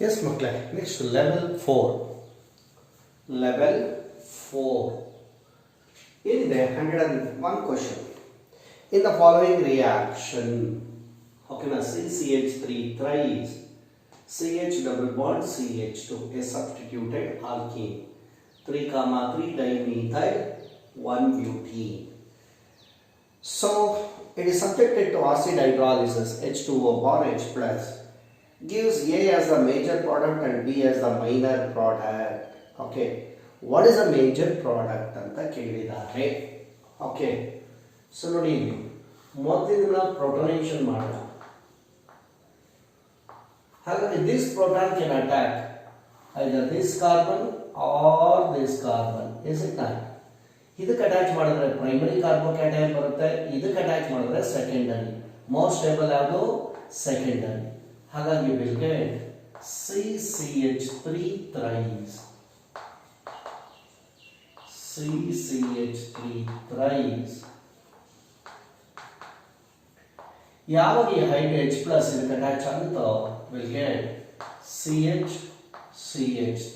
Yes, ಮಕ್ಕಳೇ, next level 4. Level 4. ಏನಿದೆ 101 question. In the following reaction, okay, CCH3 thrice, CH double bond CH2 is substituted alkene. 3, 3 dimethyl 1 butene. So it is subjected to acid hydrolysis H2O bar H plus gives A as the major product and B as the minor product. Okay, what is the major product ಅಂತ ಕೇಳಿದ್ದಾರೆ. Okay, so ನೋಡಿ ಇಲ್ಲಿ ಮೊದಲಿನ protonation ಮಾಡೋಣ. ಹಾಗಾಗಿ this proton can attack either this carbon or this carbon, is it not? ಇದಕ್ಕೆ attach ಮಾಡಿದ್ರೆ primary carbocation ಬರುತ್ತೆ, ಇದಕ್ಕೆ ಅಟ್ಯಾಚ್ ಮಾಡಿದ್ರೆ ಸೆಕೆಂಡರಿ. ಮೋಸ್ಟ್ ಸ್ಟೇಬಲ್ ಯಾವುದು? ಸೆಕೆಂಡರಿ. ಹಾಗಾಗಿ will get CCH3 thrice. CCH3 thrice. ಯಾವಾಗ ಈ ಹೈಡ್ H ಪ್ಲಸ್ ಇದಕ್ಕೆ ಅಟ್ಯಾಚ್ ಆಗುತ್ತೋ will get CH3.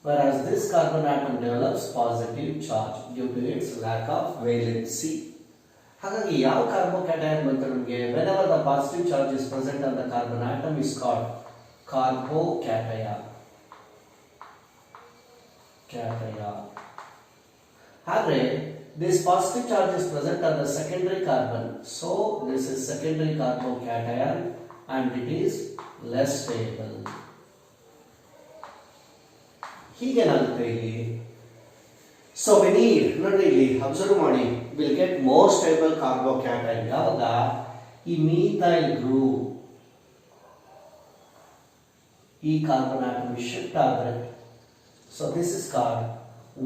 Whereas this carbon atom develops positive charge due to its lack of valency. ಹಾಗಾಗಿ ಯಾವ carbocation ಬಂತು ನಮಗೆ? whenever the positive charge is present on the carbon atom is called carbocation. ಹಾಗೆ this positive charge is present on the secondary carbon, so this is secondary carbocation and it is less stable. ಹೀಗೇನಾಗುತ್ತೆ ಇಲ್ಲಿ? So we need, ನೋಡಿ ಇಲ್ಲಿ observe ಮಾಡಿ, will get more stable carbocation ಯಾವಾಗ ಈ methyl group ಈ carbon atom shift ಆದ್ರೆ, so this is called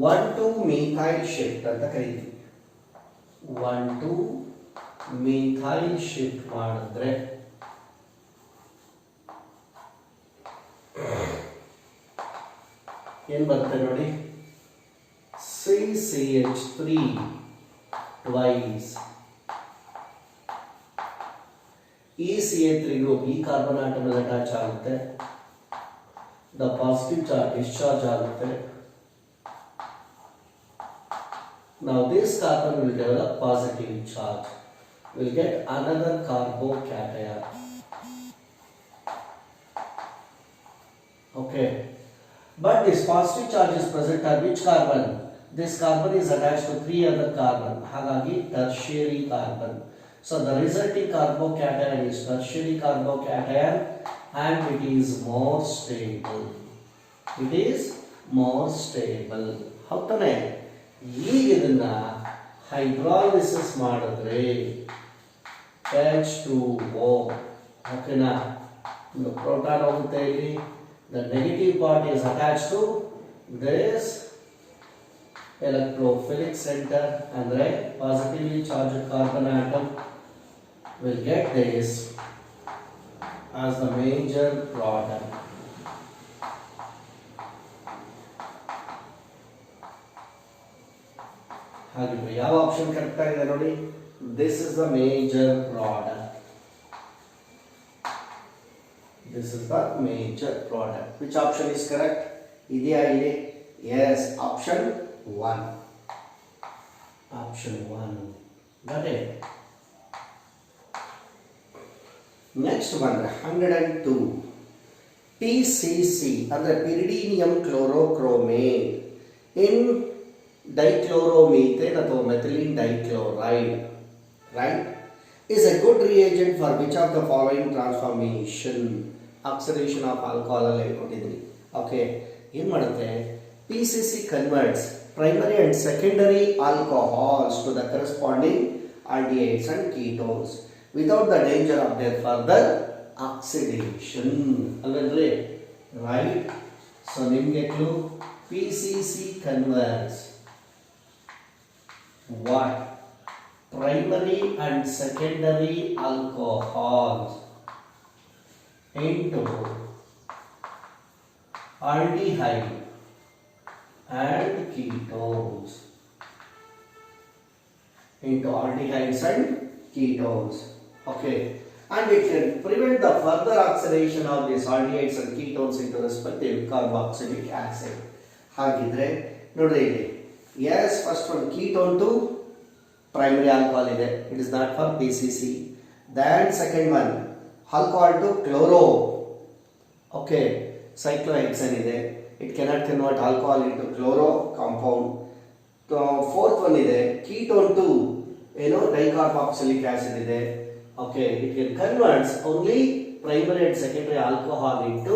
1,2 methyl shift ಅಂತ ಕರೀತೀವಿ. 1,2 methyl shift ಮಾಡಿದ್ರೆ ಏನ್ ಬರುತ್ತೆ ನೋಡಿ? CCH3 twice. ಈ CH3 ಗ್ರೂಪ್ ಈ ಕಾರ್ಬನ್ ಆಟಮ್ ಅಲ್ಲಿ ಅಟ್ಯಾಚ್ ಆಗುತ್ತೆ, ದ ಪಾಸಿಟಿವ್ ಚಾರ್ಜ್ ಡಿಸ್ಚಾರ್ಜ್ ಆಗುತ್ತೆ. Now this carbon will develop positive charge, will get another carbocation. Okay, but this positive charge is present on which carbon? This carbon is attached to 3 other carbon, hagagi tertiary carbon. So the resulting carbocation is tertiary carbocation and it is more stable. It is more stable. How tane ಈಗ ಇದನ್ನ hydrolysis ಮಾಡಿದ್ರೆ H2O, ಓಕೆನಾ, ಒಂದು proton ಹೋಗುತ್ತೆ ಇಲ್ಲಿ. The negative part is attached to this electrophilic center and the positively charged carbon atom will get this as the major product. ಹಾಗಿದ್ರೆ ಯಾವ option correct ಆಗಿದೆ ನೋಡಿ? This is the major product. This is the major product. Which option is correct? ಇದೆಯಾ ಇಲ್ಲಿ? Yes, option 1. Option 1. Got it? Next one, 102. PCC ಅಂದ್ರೆ pyridinium chlorochromate in dichloromethane ಅಥವಾ methylene dichloride, right, is a good reagent for which of the following transformation? Oxidation of alcohol ಅಲ್ಲಿ ಕೊಟ್ಟಿದ್ದೀನಿ. Okay, ಏನು ಮಾಡುತ್ತೆ? PCC converts primary and secondary alcohols to the corresponding aldehydes and ketones without the danger of their further oxidation. ಅಲ್ವೇನ್ರಿ? Right. So ನಿಮಗೆ clue, PCC converts what? Primary and secondary alcohols into aldehyde and ketones. Into aldehydes and ketones. Okay. and it can prevent the further oxidation of these aldehydes and ketones into respective carboxylic acid. ಹಾಗಿದ್ರೆ ನೋಡ್ರಿ ಇಲ್ಲಿ yes first one ketone to primary alcohol ಇದೆ, it is not for PCC. Then second one alcohol to chloro, okay, cyclohexane ಇದೆ, it cannot convert alcohol into chloro compound. Fourth one ಇದೆ ketone to dicarboxylic acid ಇದೆ, okay, it can convert only primary and secondary alcohol into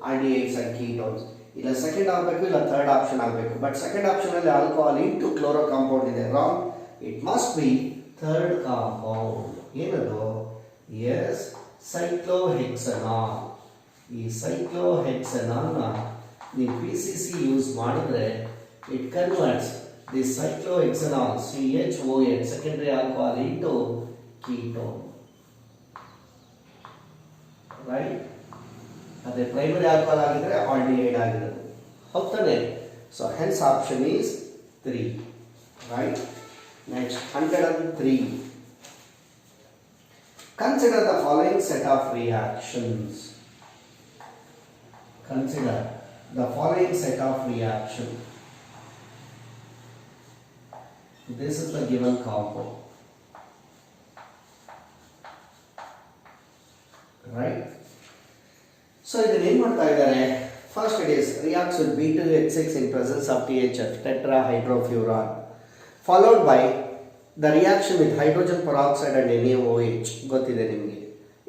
aldehydes and ketones. ಇಲ್ಲ second ಆಗಬೇಕು ಇಲ್ಲ third option ಆಗಬೇಕು, but second option ಅಲ್ಲಿ alcohol into chloro compound ಇದೆ, wrong. It must be third compound. ಏನದು? Yes, cyclohexanol. ಈ cyclohexanol ನೀವು PCC use ಮಾಡಿದ್ರೆ it converts the cyclohexanol CHON secondary alcohol into ketone, right? ಅದೇ ಪ್ರೈಮರಿ ಆಲ್ಕೋಹಾಲ್ ಆಗಿದ್ರೆ aldehyde ಆಗಿರೋದು, ಹೌದಾನೆ? So hence option is 3, right? Next 103. Consider the following set of reactions. Consider the following set of reaction. This is the given compound, right? So ಇದನ್ನ ಏನು ಮಾಡ್ತಾ ಇದ್ದಾರೆ? First it is reacts with B2H6 in presence of THF, tetrahydrofuran, followed by the reaction with hydrogen peroxide and NaOH. ಗೊತ್ತಿದೆ ನಿಮಗೆ.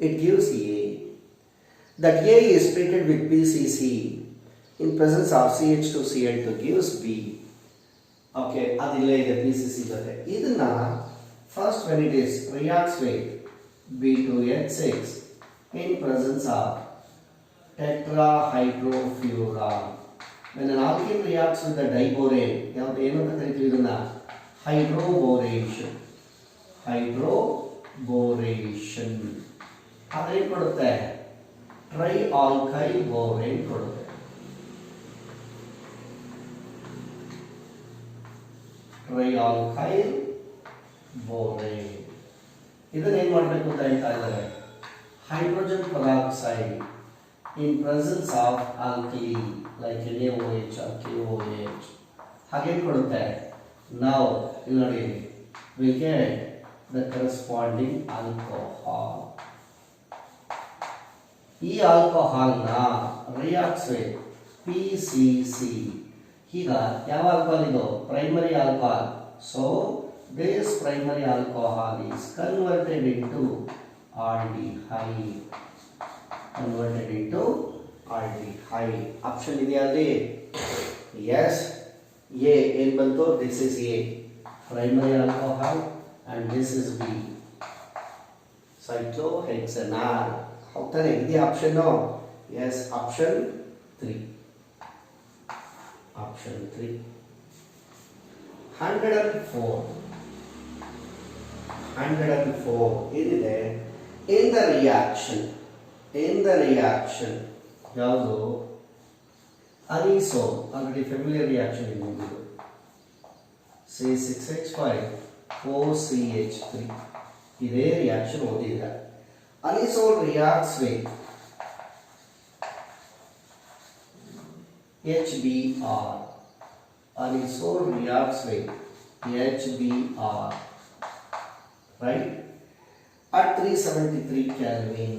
It gives A. That A is treated with PCC in presence of CH2Cl2 gives B. Okay, ಅದಿಲ್ಲ ಇದೆ PCC ಜೊತೆ. ಇದನ್ನ first when it is reacts with B2H6 in presence of tetrahydrofuran. When an alkene reacts with the diborane, ಏನಂತ ಕರಿತೀವಿ ಇದನ್ನ? ಹೈಡ್ರೋಬೋರೇಷನ್. ಹೈಡ್ರೋಬೋರೇಷನ್ ಅದೇನು ಕೊಡುತ್ತೆ? Tri alkyl borane ಕೊಡುತ್ತೆ. Tri alkyl borane. ಇದನ್ನ ಏನು ಮಾಡಬೇಕು ಅಂತ ಹೇಳ್ತಾ ಇದ್ದಾರೆ? Hydrogen peroxide in presence of alkali like NaOH or KOH ಹಾಗೇನು ಕೊಡುತ್ತೆ? Now ಇಲ್ಲಿ ನೋಡಿ, we get the corresponding alcohol. ಈ ಆಲ್ಕೋಹಾಲ್ನ reacts with PCC. ಈಗ ಯಾವ ಆಲ್ಕೋಹಾಲ್ ಇದು? Primary alcohol. So this primary alcohol is converted into aldehyde. Converted into aldehyde. Option ಇದೆಯಾ ಅಲ್ಲಿ? Yes. A ಏನು ಬಂತು? This is A, primary alcohol, and this is B, cyclohexanol. ಹೌದಾನೆ? ಇದೆ option? Yes, option 3. Option 3. 104. 104 ಏನಿದೆ? In the reaction ಯಾವುದು? ಅನಿಸೋನ್. Already familiar reaction ಇದೆ. C6H5 4CH3 ಇದೇ reaction ಓದಿದ್ರೆ. Anisole reacts with HBr. Anisole reacts with HBr, right? At 373 Kelvin.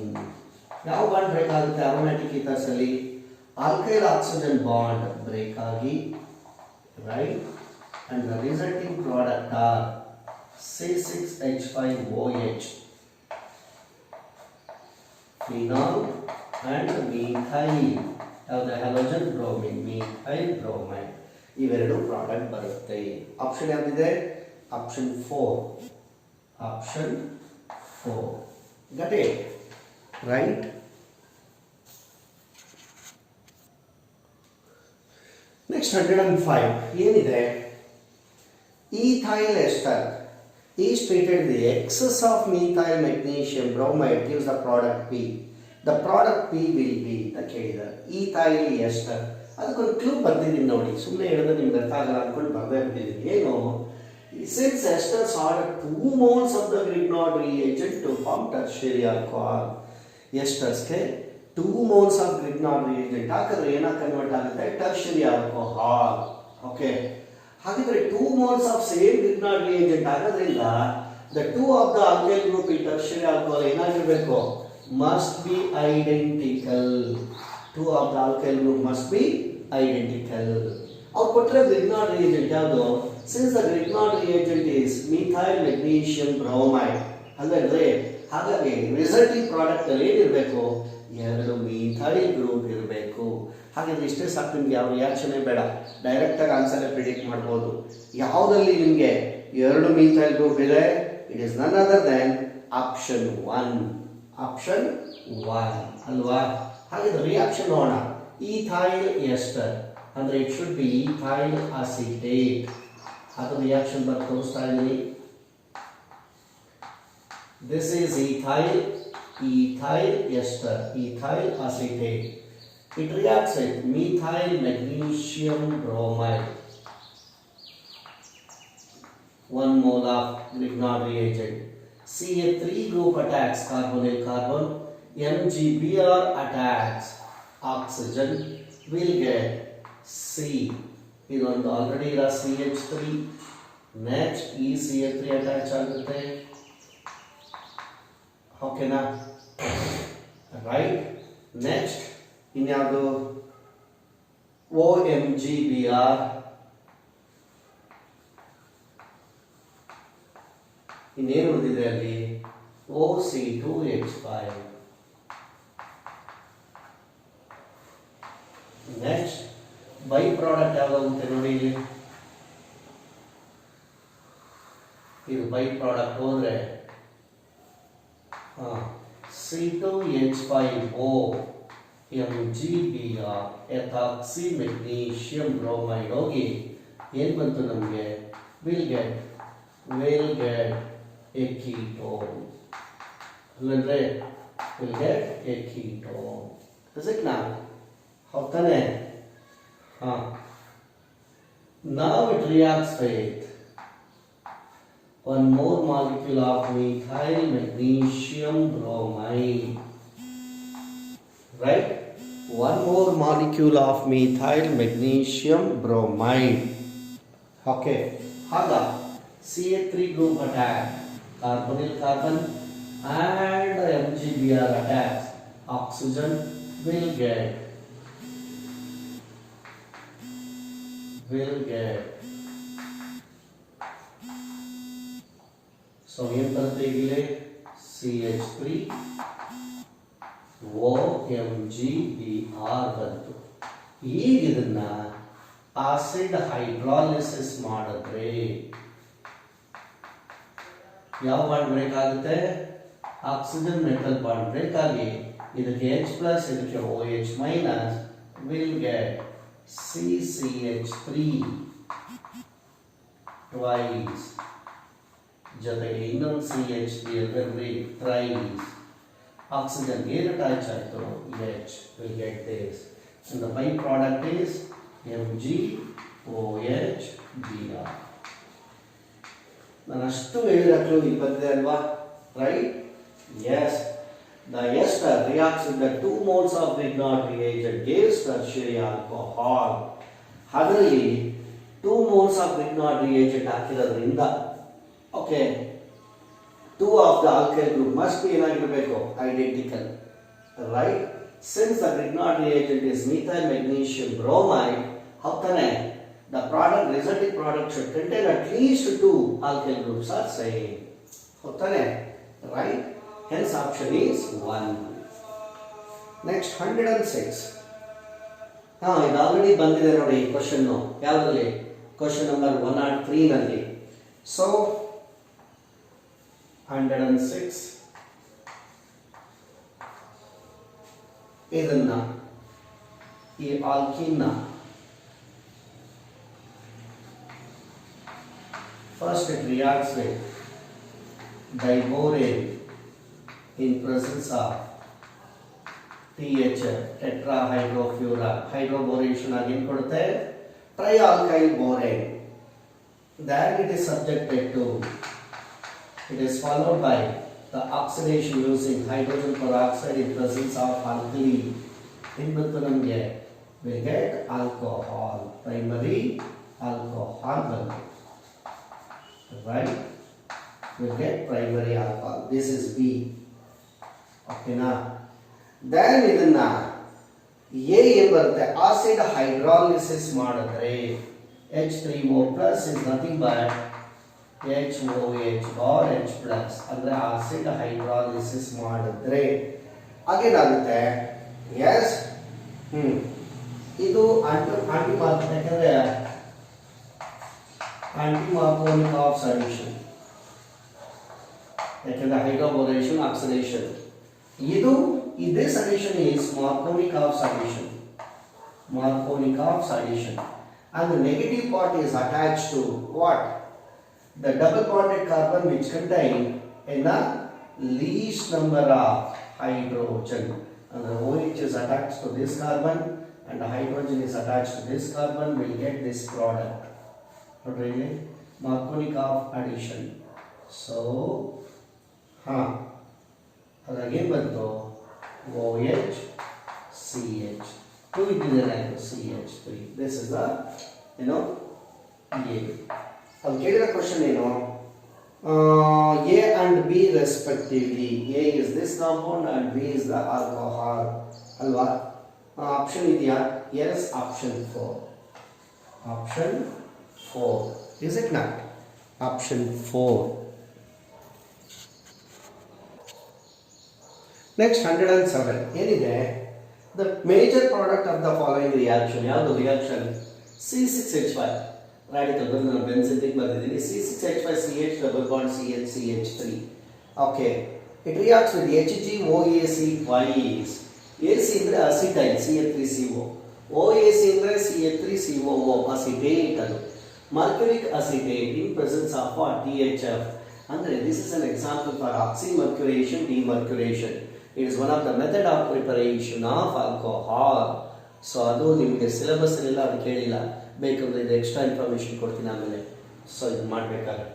Now one break ಆಗುತ್ತೆ aromatic ethers ಅಲ್ಲಿ alkyl oxygen bond break ಆಗಿ, right? And the resulting product are C6H5OH, phenol and methyl. ಯಾವುದು? Halogen bromine, methyl bromide. ಇವೆರಡು product ಬರುತ್ತೆ. Option ಯಾವ್ದಿದೆ? Option 4. Option 4. Got it? Right? Next 105 ಏನಿದೆ? Ethyl ester is treated with excess of methyl magnesium bromide gives the product P. The product P will be ಅಂತ ಕೇಳಿದ್ದಾರೆ. Ethyl ester ಅದಕ್ಕೊಂದು clue ಬರ್ತಿದ್ದೀನಿ ನೋಡಿ, ಸುಮ್ಮನೆ ಹೇಳಿದ್ರೆ ನಿಮ್ಗೆ ಅರ್ಥ ಆಗಲ್ಲ ಅಂದ್ಕೊಂಡು ಬರ್ದೇ ಬಿಟ್ಟಿದ್ದೀನಿ. ಏನು? Since esters are 2 moles of the Grignard reagent to form tertiary alcohol, esters के 2 moles of Grignard reagent ಹಾಕಿದ್ರೆ ಏನ ಕನ್ವರ್ಟ್ ಆಗುತ್ತೆ tertiary alcohol. ಓಕೆ, ಹಾಗಿದ್ರೆ 2 moles of same Grignard reagent ಆಗೋದ್ರಿಂದ the 2 of the alkyl group in tertiary alcohol ಏನಾಗಿರಬೇಕು, must be identical. 2 of the alkyl group must be identical. ಅವ್ರು ಕೊಟ್ಟರೆ Grignard reagent ಯಾವುದು? Since the Grignard reagent is methyl magnesium bromide ಅಲ್ಲದ್ರೆ, ಹಾಗಾಗಿ resulting product ಅಲ್ಲಿ ಏನಿರಬೇಕು, 2 methyl group ಇರಬೇಕು. ಹಾಗಾದ್ರೆ ಇಷ್ಟೇ ಸಾಕು, ನಿಮ್ಗೆ ಯಾವ ರಿಯಾಕ್ಷನ್ ಬೇಡ, ಡೈರೆಕ್ಟ್ ಆಗಿ ಆನ್ಸರ್ ಪ್ರಿಡಿಕ್ಟ್ ಮಾಡ್ಬೋದು. ಯಾವುದಲ್ಲಿ ನಿಮಗೆ 2 ಮೀಥೈಲ್ ಗ್ರೂಪ್ ಇದೆ, it is none other than option 1. Option 1 ಅಲ್ವಾ? ಹಾಗಿದ್ರೆ ರಿಯಾಕ್ಷನ್ ನೋಡೋಣ. ಈಥೈಲ್ ಎಸ್ಟರ್ ಅಂದ್ರೆ it should be ethyl acetate. ಅದು ರಿಯಾಕ್ಷನ್ ಬರ್ತಾ ತೋರಿಸ್ತಾ ಇದ್ದೀನಿ. This is ethyl ester, ethyl acetate. It reacts with methyl magnesium bromide. 1 mole of Grignard reagent. CH3 group attacks carbonyl carbon. MgBr attacks oxygen. Will get C. ಇದೊಂದು already ಇರೋ CH3. Next ಈ CH3 attach ಆಗುತ್ತೆ. ಓಕೆನಾ? Right. Next ಇನ್ಯಾವುದು? OMgBr. ಇನ್ನೇನು ಉಳಿದಿದೆ ಅಲ್ಲಿ? OC2H5. Next by product ಯಾವ್ದಾಗುತ್ತೆ ನೋಡಿ ಇಲ್ಲಿ. ಇದು ಬೈ ಪ್ರಾಡಕ್ಟ್ ಹೋದ್ರೆ C2H5O MgBr ethoxy magnesium bromide ಹೋಗಿ ಏನು ಬಂತು ನಮಗೆ? Will get a ketone. ಅಲ್ಲಂದ್ರೆ will get a ketone. Is it ನಾ? ಹೌದಾನೆ? Now it reacts with 1 more molecule of methyl magnesium bromide. Right? 1 more molecule of methyl magnesium bromide. Okay. Haga CH3 group attack carbonyl carbon and MgBr attacks oxygen. Will get so ಏನು ಬರುತ್ತೆ ಇಲ್ಲಿ? CH3 OMgBr ಬಂತು. ಈಗ ಇದನ್ನ acid hydrolysis ಮಾಡಿದ್ರೆ ಯಾವ bond break ಆಗುತ್ತೆ? Oxygen metal bond break ಆಗಿ ಇದಕ್ಕೆ H ಪ್ಲಸ್ ಇದಕ್ಕೆ OH minus. Will get CCH3 twice ಜೊತೆಗೆ ಇನ್ನೊಂದು CH3 ಅಂದರೆ ಥ್ರೈಸ್. ಆಕ್ಸಿಜನ್ ಏನು ಅಟ್ಯಾಚ್ ಆಯಿತು? H. will get this. And the byproduct is MgOH-Br. ನಾನು ಅಷ್ಟು ಹೇಳಿರಕ್ಕೂ ಇಲ್ಲಿ ಬಂದಿದೆ ಅಲ್ವಾ? Right? Yes. The ester reacts with the 2 moles of Grignard reagent gives tertiary alcohol. ಅದರಲ್ಲಿ 2 moles of Grignard reagent ಹಾಕಿರೋದ್ರಿಂದ okay 2 of the alkyl group must be ಏನಾಗಿರಬೇಕು? identical. Right? Since the Grignard reagent is methyl magnesium bromide, ಹೌದಾನೆ? The resulting product should contain at least 2 alkyl groups are same. ಹೌದಾನೆ? Right? Hence option is 1. Next 106. ಇದು already ಬಂದಿದೆ ನೋಡಿ question. ಯಾವುದರಲ್ಲಿ? Question number 103 ನಲ್ಲಿ. So 106 ಇದನ್ನ ಈ alkene first it reacts with diborane in presence of TH tetrahydrofurane. ಹೈಡ್ರೋಬೋರೇಷನ್ ಆಗಿ ಏನು ಕೊಡುತ್ತೆ? ಟ್ರೈಆಲ್ಕೈಲ್ ಬೋರೇನ್. then it is subjected to, it is followed by the oxidation using hydrogen peroxide in presence of alkali. In nಮಗೆ will get alcohol, primary alcohol, right? Will get primary alcohol. This is B. Okay na? Then ಇದನ್ನ A ಬರುತ್ತೆ, acid hydrolysis ಮಾಡಿದ್ರೆ H3O plus is nothing but HOH or H plus ಅಂದ್ರೆ acid hydrolysis ಮಾಡಿದ್ರೆ ಆಗೇನಾಗುತ್ತೆ, S ಇದು aunty mark, ಯಾಕಂದ್ರೆ aunty ಮಾರ್ಕೋನಿಕ್ of solution, ಯಾಕಂದ್ರೆ ಹೈಡ್ರೋಬೋರೇಷನ್ oxidation. ಇದು this addition is Marconic of solution, Marconic of solution, and the negative part is attached to what? The double bonded carbon which contain in the least number of hydrogen, and the OH is attached to this carbon and the hydrogen is attached to this carbon, will get this product. Not really? Marconic of addition. So again ಬಂತು OH CH 2 ಇದ್ದಿದೆ CH3. This is the A. ಅಲ್ಲಿ ಕೇಳಿದ question ಏನು, A and B respectively. A is this compound and B is the alcohol ಅಲ್ವಾ? Option ಇದೆಯಾ? Yes, option 4. Option 4. Is it not? Option 4. Next 107 ಏನಿದೆ, the major product of the following reaction. ಯಾವುದು reaction? C6H5 radical ಬಂದು benzene ಬಂದಿದ್ದೀನಿ. C6H5CH double bond CH3. Okay, it reacts with HgOAC twice. AC ಅಂದ್ರೆ acetyl CH3CO, OAC ಅಂದ್ರೆ CH3COO acetate, ಅದು mercuric acetate in presence of what? THF. ಅಂದ್ರೆ this is an example for oxymercuration, demercuration. It is one of the method of preparation of alcohol. So ಅದು ನಿಮಗೆ syllabus ಎಲ್ಲ ಅದು ಕೇಳಿಲ್ಲ, ಬೇಕಂದ್ರೆ ಇದು ಎಕ್ಸ್ಟ್ರಾ ಇನ್ಫಾರ್ಮೇಶನ್ ಕೊಡ್ತೀನಿ ಆಮೇಲೆ. ಸೊ ಇದು ಮಾಡಬೇಕಾದ್ರೆ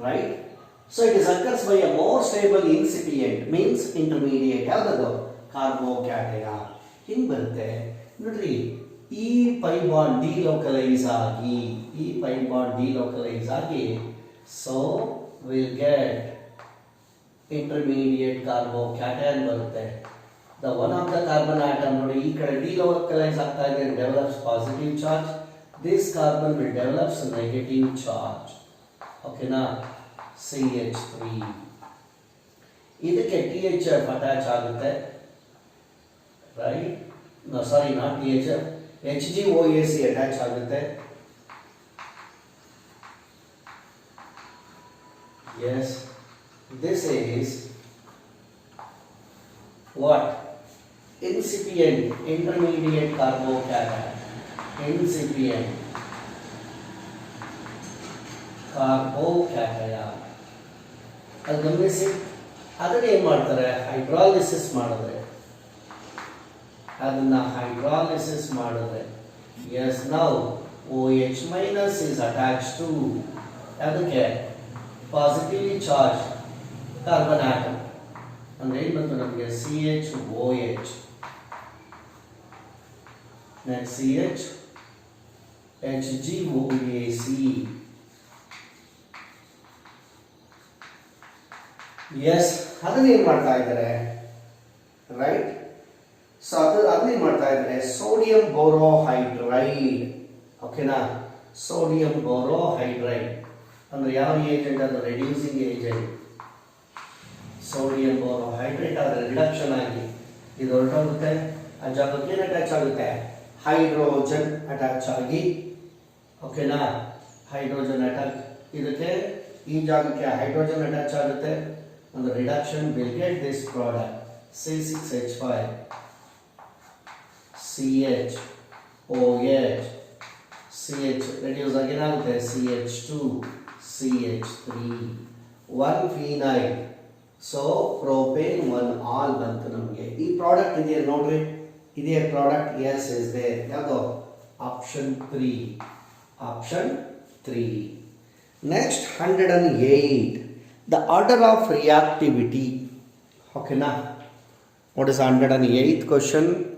right. So it is occurs by a more stable incipient, means intermediate. ಯಾವುದದು? ಕಾರ್ಬೋಕ್ಯಾಟಯಾನ್. ಹಿಂಗೆ ಬರುತ್ತೆ ನೋಡ್ರಿ, ಈ ಪೈ ಬಾಂಡ್ ಡಿಲೋಕಲೈಸ್ ಆಗಿ, ಈ ಪೈ ಬಾಂಡ್ ಡಿಲೋಕಲೈಸ್ ಆಗಿ, so will get intermediate carbocation ಬರುತ್ತೆ. The one of the carbon atom ನೋಡಿ ಈ ಕಡೆ delocalize ಆಗ್ತಾ ಇದೆ, develops positive charge. This carbon will develops negative charge. Okay na? CH3. ಇದಕ್ಕೆ THF attach ಆಗುತ್ತೆ, right? No, sorry, not THF. HgOAC attach ಆಗುತ್ತೆ. Yes. This is what? Incipient intermediate carbocation. Incipient carbocation. ಅದು ಗಮನಿಸಿ. ಅದನ್ನ ಏನು ಮಾಡ್ತಾರೆ? ಹೈಡ್ರಾಲಿಸಿಸ್ ಮಾಡಿದ್ರೆ, ಅದನ್ನ ಹೈಡ್ರಾಲಿಸಿಸ್ ಮಾಡಿದ್ರೆ, yes, now OH minus is attached to ಅದಕ್ಕೆ ಪಾಸಿಟಿವ್ಲಿ ಚಾರ್ಜ್ ಕಾರ್ಬನ್ ಆಟಮ್. ಅಂದ್ರೆ ಏನು ಬಂತು ನಮಗೆ? CHOH, next CH HgOAC. Yes, ಅದನ್ನ ಏನು ಮಾಡ್ತಾ ಇದ್ದಾರೆ? ರೈಟ್. ಸೊ ಅದನ್ನ ಏನು ಮಾಡ್ತಾ ಇದ್ದಾರೆ? ಸೋಡಿಯಂ ಬೋರೋಹೈಡ್ರೈಡ್. ಓಕೆನಾ? ಸೋಡಿಯಂ ಬೋರೋಹೈಡ್ರೈಡ್ ಅಂದ್ರೆ ಯಾವ ಏಜೆಂಟ್? ಅದು ರೆಡ್ಯೂಸಿಂಗ್ ಏಜೆಂಟ್. ಸೋಡಿಯಂ ಬೋರೋಹೈಡ್ರೇಟ್ ಆದರೆ ರಿಡಕ್ಷನ್ ಆಗಿ ಇದು ಹೊರಟೋಗುತ್ತೆ. ಆ ಜಾಗಕ್ಕೆ ಏನು ಅಟ್ಯಾಚ್ ಆಗುತ್ತೆ? ಹೈಡ್ರೋಜನ್ ಅಟ್ಯಾಚ್ ಆಗಿ. ಓಕೆನಾ? ಹೈಡ್ರೋಜನ್ ಅಟ್ಯಾಚ್, ಇದಕ್ಕೆ ಈ ಜಾಗಕ್ಕೆ ಹೈಡ್ರೋಜನ್ ಅಟ್ಯಾಚ್ ಆಗುತ್ತೆ. ಒಂದು reduction will get this product C6H5 CHOH CH reduce ಆಗಿ ಏನಾಗುತ್ತೆ? CH2 CH3 1 phenyl. So propane 1 all ಬಂತು ನಮಗೆ. ಈ ಪ್ರಾಡಕ್ಟ್ ಇದೆಯಾ ನೋಡ್ರಿ, ಇದೆಯಾ ಪ್ರಾಡಕ್ಟ್? Yes is there. ಯಾವುದು? Option 3. Option 3. Next 108. The order of reactivity. Okay, now what is 108th question?